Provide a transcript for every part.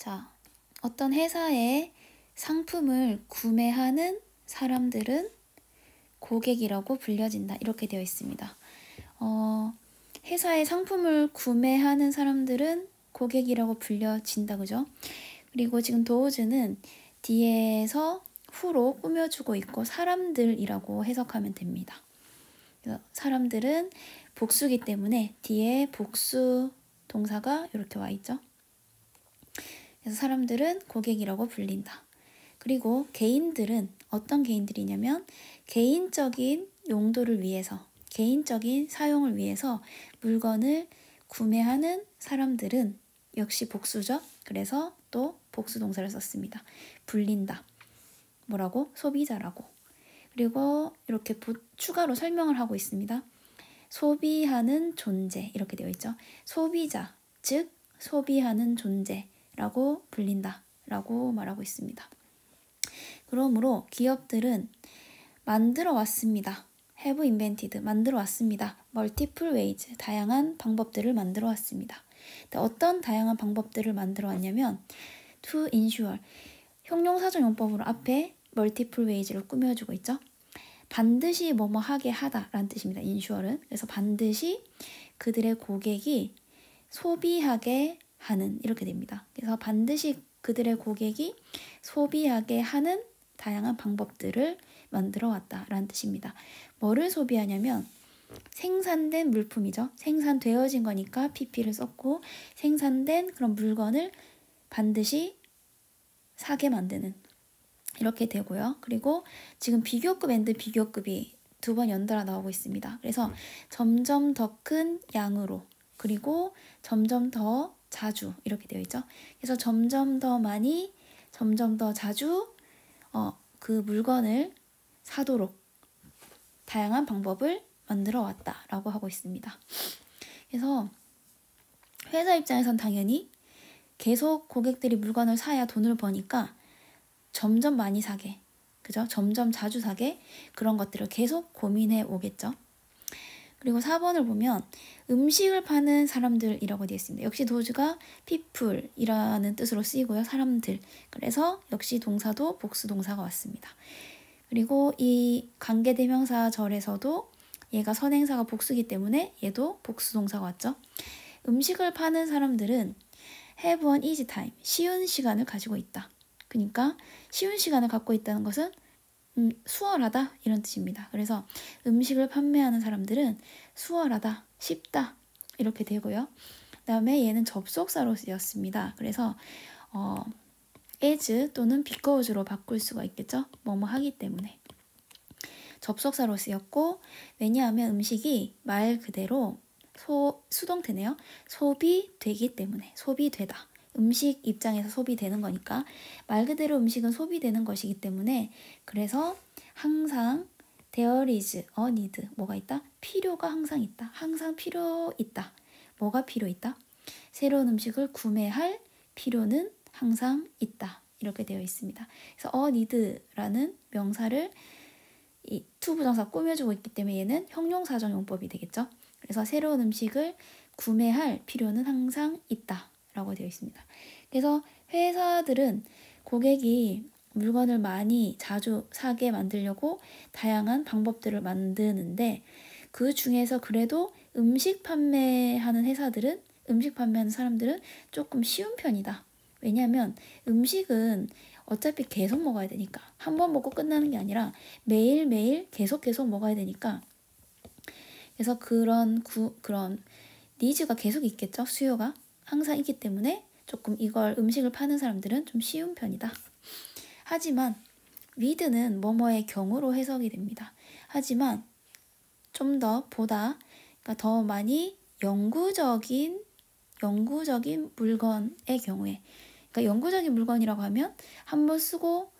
자, 어떤 회사의 상품을 구매하는 사람들은 고객이라고 불려진다. 이렇게 되어 있습니다. 회사의 상품을 구매하는 사람들은 고객이라고 불려진다. 그죠? 그리고 지금 도우즈는 뒤에서 후로 꾸며주고 있고 사람들이라고 해석하면 됩니다. 사람들은 복수기 때문에 뒤에 복수 동사가 이렇게 와 있죠. 그래서 사람들은 고객이라고 불린다. 그리고 개인들은 어떤 개인들이냐면 개인적인 용도를 위해서, 개인적인 사용을 위해서 물건을 구매하는 사람들은 역시 복수죠. 그래서 또 복수 동사를 썼습니다. 불린다. 뭐라고? 소비자라고. 그리고 이렇게 추가로 설명을 하고 있습니다. 소비하는 존재 이렇게 되어 있죠. 소비자, 즉 소비하는 존재라고 불린다 라고 말하고 있습니다. 그러므로 기업들은 만들어 왔습니다. have invented, 만들어 왔습니다. multiple ways, 다양한 방법들을 만들어 왔습니다. 어떤 다양한 방법들을 만들어 왔냐면 to ensure, 형용사적용법으로 앞에 multiple ways를 꾸며주고 있죠. 반드시 뭐뭐 하게 하다 라는 뜻입니다. ensure는. 그래서 반드시 그들의 고객이 소비하게 하는, 이렇게 됩니다. 그래서 반드시 그들의 고객이 소비하게 하는 다양한 방법들을 만들어 왔다라는 뜻입니다. 뭐를 소비하냐면 생산된 물품이죠. 생산되어진 거니까 pp를 썼고 생산된 그런 물건을 반드시 사게 만드는, 이렇게 되고요. 그리고 지금 비교급 앤드 비교급이 두 번 연달아 나오고 있습니다. 그래서 점점 더 큰 양으로, 그리고 점점 더 자주, 이렇게 되어 있죠. 그래서 점점 더 많이, 점점 더 자주 그 물건을 사도록 다양한 방법을 만들어 왔다라고 하고 있습니다. 그래서 회사 입장에선 당연히 계속 고객들이 물건을 사야 돈을 버니까 점점 많이 사게, 그죠? 점점 자주 사게, 그런 것들을 계속 고민해 오겠죠. 그리고 4번을 보면 음식을 파는 사람들이라고 되어 있습니다. 역시 도우즈가 people이라는 뜻으로 쓰이고요. 사람들. 그래서 역시 동사도 복수 동사가 왔습니다. 그리고 이 관계대명사절에서도 얘가 선행사가 복수기 때문에 얘도 복수 동사가 왔죠. 음식을 파는 사람들은 have an easy time, 쉬운 시간을 가지고 있다. 그러니까 쉬운 시간을 갖고 있다는 것은 수월하다 이런 뜻입니다. 그래서 음식을 판매하는 사람들은 수월하다, 쉽다 이렇게 되고요. 그 다음에 얘는 접속사로 쓰였습니다. 그래서 as 또는 because로 바꿀 수가 있겠죠. 뭐뭐 하기 때문에. 접속사로 쓰였고, 왜냐하면 음식이 말 그대로 수동태네요. 소비되기 때문에, 소비되다. 음식 입장에서 소비되는 거니까 말 그대로 음식은 소비되는 것이기 때문에, 그래서 항상 there is a need, 뭐가 있다? 필요가 항상 있다. 항상 필요 있다. 뭐가 필요 있다? 새로운 음식을 구매할 필요는 항상 있다. 이렇게 되어 있습니다. 그래서 a need라는 명사를 이 to 부정사 꾸며주고 있기 때문에 얘는 형용사적 용법이 되겠죠. 그래서 새로운 음식을 구매할 필요는 항상 있다 라고 되어 있습니다. 그래서 회사들은 고객이 물건을 많이 자주 사게 만들려고 다양한 방법들을 만드는데, 그 중에서 그래도 음식 판매하는 회사들은, 음식 판매하는 사람들은 조금 쉬운 편이다. 왜냐하면 음식은 어차피 계속 먹어야 되니까, 한 번 먹고 끝나는 게 아니라 매일매일 계속 먹어야 되니까, 그래서 그런 니즈가 계속 있겠죠. 수요가 항상 있기 때문에 조금 이걸 음식을 파는 사람들은 좀 쉬운 편이다. 하지만 with는 뭐뭐의 경우로 해석이 됩니다. 하지만 좀 더 보다, 그러니까 더 많이 영구적인 물건의 경우에, 그러니까 영구적인 물건이라고 하면 한 번 쓰고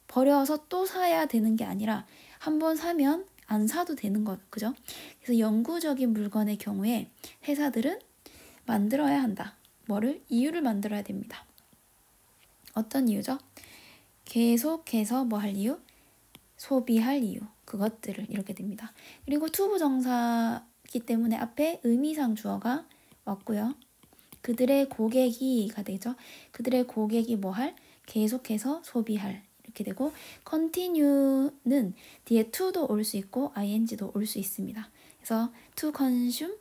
버려서 또 사야 되는 게 아니라 한 번 사면 안 사도 되는 것, 그죠? 그래서 영구적인 물건의 경우에 회사들은 만들어야 한다. 뭐를? 이유를 만들어야 됩니다. 어떤 이유죠? 계속해서 뭐 할 이유? 소비할 이유. 그것들을, 이렇게 됩니다. 그리고 to 부정사기 때문에 앞에 의미상 주어가 왔고요. 그들의 고객이가 되죠. 그들의 고객이 뭐 할? 계속해서 소비할. 이렇게 되고 continue는 뒤에 to도 올 수 있고 ing도 올 수 있습니다. 그래서 to consume,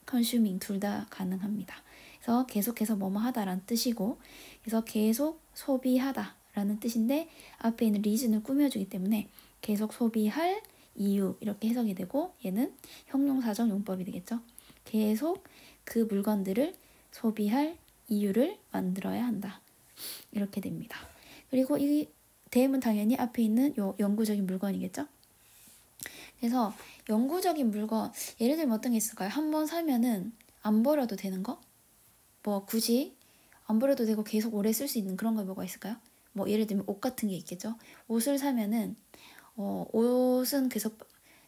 consuming 둘 다 가능합니다. 그래서 계속해서 뭐뭐 하다라는 뜻이고 그래서 계속 소비하다라는 뜻인데 앞에 있는 reason을 꾸며주기 때문에 계속 소비할 이유 이렇게 해석이 되고 얘는 형용사적 용법이 되겠죠. 계속 그 물건들을 소비할 이유를 만들어야 한다. 이렇게 됩니다. 그리고 이 대음은 당연히 앞에 있는 요 영구적인 물건이겠죠. 그래서 영구적인 물건 예를 들면 어떤 게 있을까요? 한번 사면은 안 버려도 되는 거? 뭐 굳이 안 버려도 되고 계속 오래 쓸 수 있는 그런 거 뭐가 있을까요? 뭐 예를 들면 옷 같은 게 있겠죠. 옷을 사면은 옷은 계속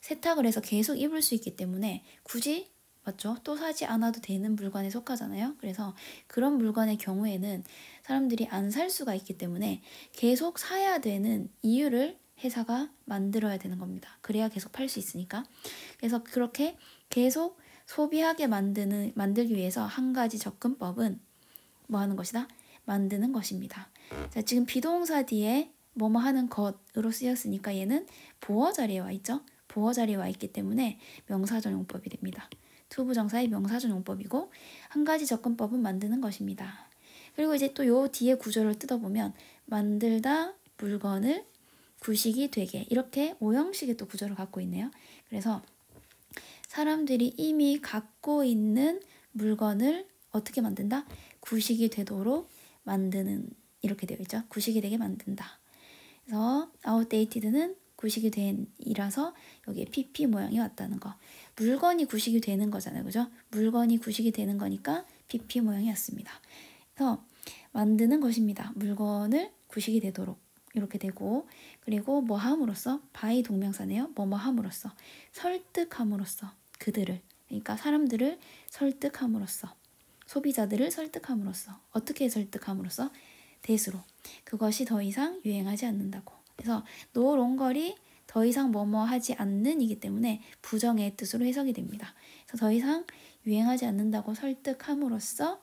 세탁을 해서 계속 입을 수 있기 때문에 굳이 맞죠? 또 사지 않아도 되는 물건에 속하잖아요. 그래서 그런 물건의 경우에는 사람들이 안 살 수가 있기 때문에 계속 사야 되는 이유를 회사가 만들어야 되는 겁니다. 그래야 계속 팔 수 있으니까. 그래서 그렇게 계속 소비하게 만들기 위해서 한 가지 접근법은 뭐 하는 것이다? 만드는 것입니다. 자, 지금 비동사 뒤에 뭐뭐 하는 것으로 쓰였으니까 얘는 보어 자리에 와 있죠. 보어 자리에 와 있기 때문에 명사전 용법이 됩니다. 투부정사의 명사전 용법이고 한 가지 접근법은 만드는 것입니다. 그리고 이제 또 요 뒤에 구조를 뜯어보면 만들다 물건을 구식이 되게 이렇게 5형식의 또 구조를 갖고 있네요. 그래서 사람들이 이미 갖고 있는 물건을 어떻게 만든다? 구식이 되도록 만드는 이렇게 되어 있죠. 구식이 되게 만든다. 그래서 outdated는 구식이 된 이라서 여기에 PP 모양이 왔다는 거. 물건이 구식이 되는 거잖아요. 그죠? 물건이 구식이 되는 거니까 PP 모양이 왔습니다. 그래서 만드는 것입니다. 물건을 구식이 되도록 이렇게 되고 그리고 뭐 함으로써 by 동명사네요. 뭐뭐 함으로써 설득함으로써 그들을 그러니까 사람들을 설득함으로써 소비자들을 설득함으로써 어떻게 설득함으로써 대수로 그것이 더 이상 유행하지 않는다고. 그래서 no longer이 더 이상 뭐뭐 하지 않는이기 때문에 부정의 뜻으로 해석이 됩니다. 그래서 더 이상 유행하지 않는다고 설득함으로써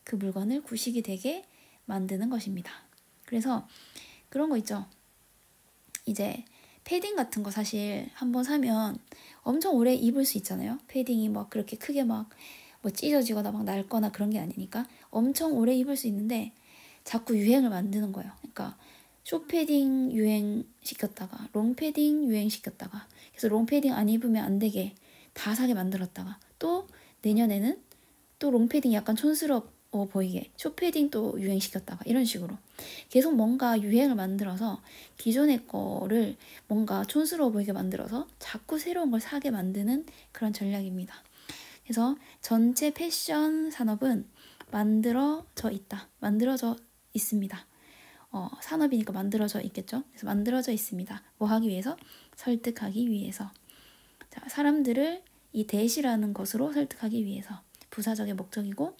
그 물건을 구식이 되게 만드는 것입니다. 그래서 그런 거 있죠. 이제 패딩 같은 거 사실 한번 사면 엄청 오래 입을 수 있잖아요. 패딩이 막 그렇게 크게 막 뭐 찢어지거나 막 낡거나 그런 게 아니니까 엄청 오래 입을 수 있는데 자꾸 유행을 만드는 거예요. 그러니까 숏패딩 유행시켰다가 롱패딩 유행시켰다가 그래서 롱패딩 안 입으면 안 되게 다 사게 만들었다가 또 내년에는 또 롱패딩 약간 촌스러워 보이게 숏패딩 또 유행시켰다가 이런 식으로 계속 뭔가 유행을 만들어서 기존의 거를 뭔가 촌스러워 보이게 만들어서 자꾸 새로운 걸 사게 만드는 그런 전략입니다. 그래서 전체 패션 산업은 만들어져 있다. 만들어져 있습니다. 산업이니까 만들어져 있겠죠. 그래서 만들어져 있습니다. 뭐 하기 위해서? 설득하기 위해서. 자, 사람들을 이 대시라는 것으로 설득하기 위해서. 부사적의 목적이고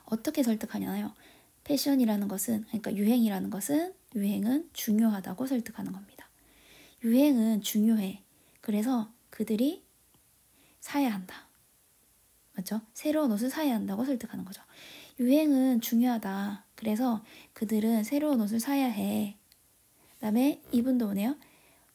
어떻게 설득하냐요? 패션이라는 것은 그러니까 유행이라는 것은 유행은 중요하다고 설득하는 겁니다. 유행은 중요해. 그래서 그들이 사야 한다. 맞죠? 새로운 옷을 사야 한다고 설득하는 거죠. 유행은 중요하다. 그래서 그들은 새로운 옷을 사야 해. 그 다음에 이분도 오네요.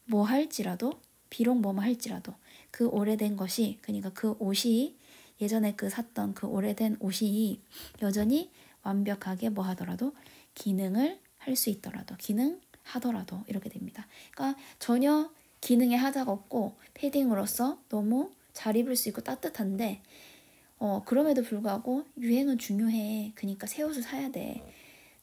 뭐 할지라도 비록 뭐뭐 할지라도 그 오래된 것이 그러니까 그 옷이 예전에 그 샀던 그 오래된 옷이 여전히 완벽하게 뭐 하더라도 기능을 할 수 있더라도 기능하더라도 이렇게 됩니다. 그러니까 전혀 기능에 하자가 없고 패딩으로서 너무 잘 입을 수 있고 따뜻한데 그럼에도 불구하고 유행은 중요해. 그러니까 새 옷을 사야 돼.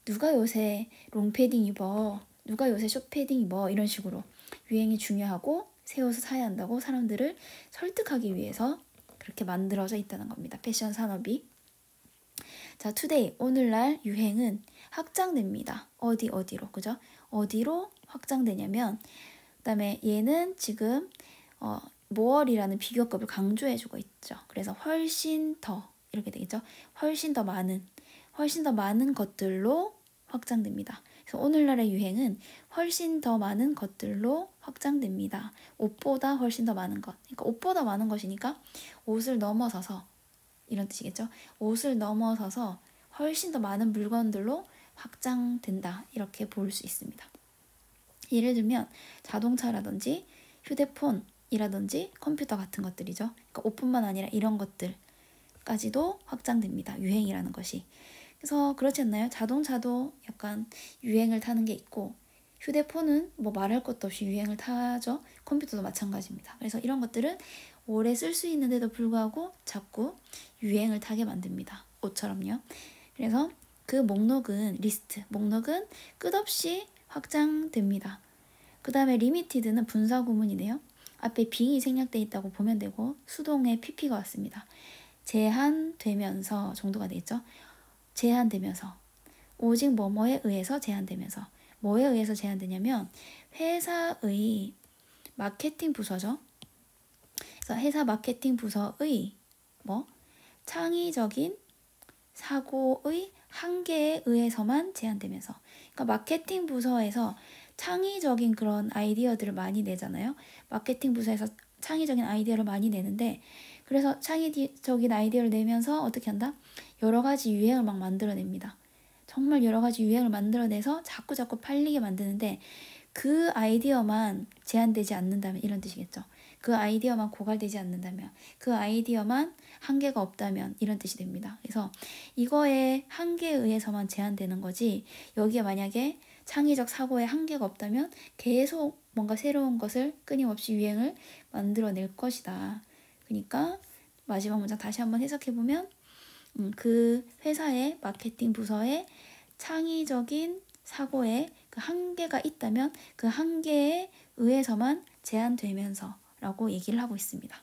누가 요새 롱패딩 입어? 누가 요새 숏패딩 입어? 이런 식으로 유행이 중요하고 새 옷을 사야 한다고 사람들을 설득하기 위해서 그렇게 만들어져 있다는 겁니다. 패션 산업이. 자, today 오늘날 유행은 확장됩니다. 어디로 그죠? 어디로 확장되냐면 그다음에 얘는 지금 more이라는 비교급을 강조해주고 있죠. 그래서 훨씬 더 이렇게 되겠죠. 훨씬 더 많은 것들로 확장됩니다. 그래서 오늘날의 유행은 훨씬 더 많은 것들로 확장됩니다. 옷보다 훨씬 더 많은 것. 그러니까 옷보다 많은 것이니까 옷을 넘어서서 이런 뜻이겠죠. 옷을 넘어서서 훨씬 더 많은 물건들로 확장된다. 이렇게 볼 수 있습니다. 예를 들면 자동차라든지 휴대폰이라든지 컴퓨터 같은 것들이죠. 그러니까 옷뿐만 아니라 이런 것들까지도 확장됩니다. 유행이라는 것이. 그래서 그렇지 않나요? 자동차도 약간 유행을 타는 게 있고 휴대폰은 뭐 말할 것도 없이 유행을 타죠. 컴퓨터도 마찬가지입니다. 그래서 이런 것들은 오래 쓸 수 있는데도 불구하고 자꾸 유행을 타게 만듭니다. 옷처럼요. 그래서 그 목록은 목록은 끝없이 확장됩니다. 그 다음에 limited는 분사 구문이네요. 앞에 being이 생략되어 있다고 보면 되고 수동의 pp가 왔습니다. 제한되면서 정도가 되겠죠. 제한되면서 오직 뭐뭐에 의해서 제한되면서 뭐에 의해서 제한되냐면 회사의 마케팅 부서죠. 그래서 회사 마케팅 부서의 창의적인 사고의 한계에 의해서만 제한되면서 그러니까 마케팅 부서에서 창의적인 그런 아이디어들을 많이 내잖아요. 마케팅 부서에서 창의적인 아이디어를 많이 내는데 그래서 창의적인 아이디어를 내면서 어떻게 한다? 여러 가지 유행을 막 만들어냅니다. 정말 여러 가지 유행을 만들어내서 자꾸 팔리게 만드는데 그 아이디어만 제한되지 않는다면 이런 뜻이겠죠. 그 아이디어만 고갈되지 않는다면 그 아이디어만 한계가 없다면 이런 뜻이 됩니다. 그래서 이거의 한계에 의해서만 제한되는 거지 여기에 만약에 창의적 사고에 한계가 없다면 계속 뭔가 새로운 것을 끊임없이 유행을 만들어낼 것이다. 그러니까 마지막 문장 다시 한번 해석해보면 그 회사의 마케팅 부서의 창의적인 사고에 그 한계가 있다면 그 한계에 의해서만 제한되면서 라고 얘기를 하고 있습니다.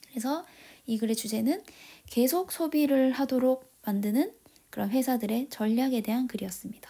그래서 이 글의 주제는 계속 소비를 하도록 만드는 그런 회사들의 전략에 대한 글이었습니다.